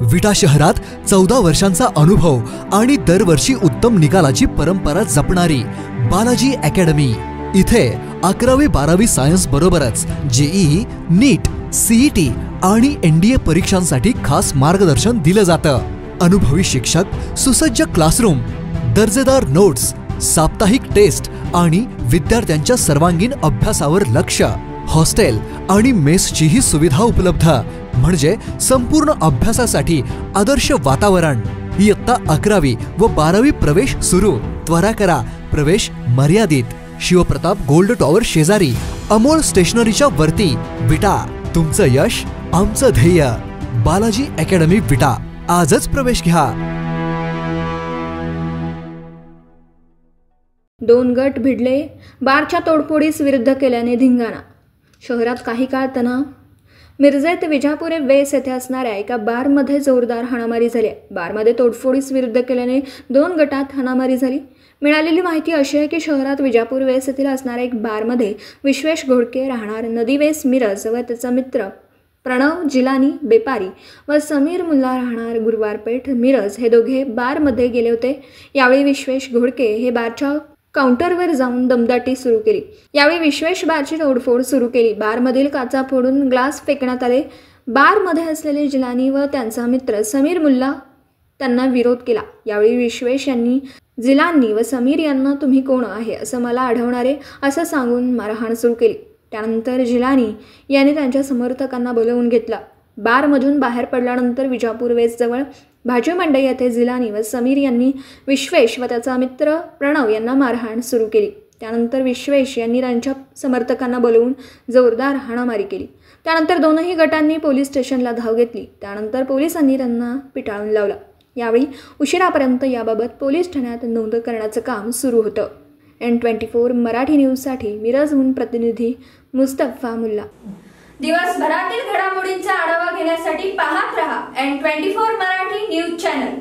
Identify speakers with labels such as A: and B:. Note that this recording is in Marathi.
A: विटा शहरात 14 वर्षांचा अनुभव आणि दरवर्षी उत्तम निकालाची परंपरा जपणारी बालाजी अकॅडमी। इथे 11वी-12वी सायन्स बरोबरच जेईई, नीट, सीईटी आणि एनडीए परीक्षांसाठी खास मार्गदर्शन दिलं जातं। अनुभवी शिक्षक, सुसज्ज क्लासरूम, दर्जेदार नोट्स, साप्ताहिक टेस्ट आणि विद्यार्थ्यांच्या सर्वांगीण अभ्यासावर लक्ष। हॉस्टेल आणि मेसचीही सुविधा उपलब्ध, म्हणजे संपूर्ण अभ्यासासाठी आदर्श वातावरण। इयत्ता 11वी व 12वी प्रवेश सुरू। त्वरा करा, प्रवेश मर्यादित। शिवप्रताप गोल्ड टॉवर शेजारी, अमोल स्टेशनरीच्या वरती, विटा। तुमचं यश आमचं ध्येय। बालाजी अकॅडमी विटा, आजच प्रवेश घ्या।
B: 2 गट भिडले, बारच्या तोडफोडीस विरुद्ध केल्याने धिंगाणा। शहरात काही काळ तणाव। मिरजेत विजापुरे वेस येथे असणाऱ्या एका बारमध्ये जोरदार हाणामारी झाली। बारमध्ये तोडफोडीस विरुद्ध केल्याने 2 गटात हाणामारी झाली। मिळालेली माहिती अशी आहे की शहरात विजापूर वेस येथील असणाऱ्या एक बारमध्ये विश्वेश घोडके राहणार नदी वेस मिरज व त्याचा मित्र प्रणव जिलानी बेपारी व समीर मुल्ला राहणार गुरुवारपेठ मिरज हे दोघे बारमध्ये गेले होते। यावेळी विश्वेश घोडके हे बारच्या काउंटरवर जाऊन दमदाटी सुरू केली। यावेळी विश्वेश बारची तोडफोड सुरू केली। बारमधील काचा फोडून ग्लास फेकण्यात आले। बारमध्ये असलेले जिलानी व त्यांचा मित्र समीर मुल्ला त्यांना विरोध केला। यावेळी विश्वेश यांनी जिलानी व समीर यांना तुम्ही कोण आहे असं मला आढळणारे असं सांगून मारहाण सुरू केली। त्यानंतर जिलानी यांनी त्यांच्या समर्थकांना बोलवून घेतला। बारमधून बाहेर पडल्यानंतर विजापूर वेसजवळ भाजी मंडई येथे जिलानी व समीर यांनी विश्वेश व त्याचा मित्र प्रणव यांना मारहाण सुरू केली। त्यानंतर विश्वेश यांनी त्यांच्या समर्थकांना बोलवून जोरदार हाणामारी केली। त्यानंतर दोनही गटांनी पोलीस स्टेशनला धाव घेतली। त्यानंतर पोलिसांनी त्यांना पिटाळून लावलं। यावेळी उशिरापर्यंत याबाबत पोलीस ठाण्यात नोंद करण्याचं काम सुरू होतं। N24 मराठी न्यूजसाठी मिरजहून प्रतिनिधी मुस्तफा मुल्ला।
C: दिवसभरातील घडामोडींचा आढावा घेण्यासाठी पाहत रहा N24 मराठी न्यूज चॅनल।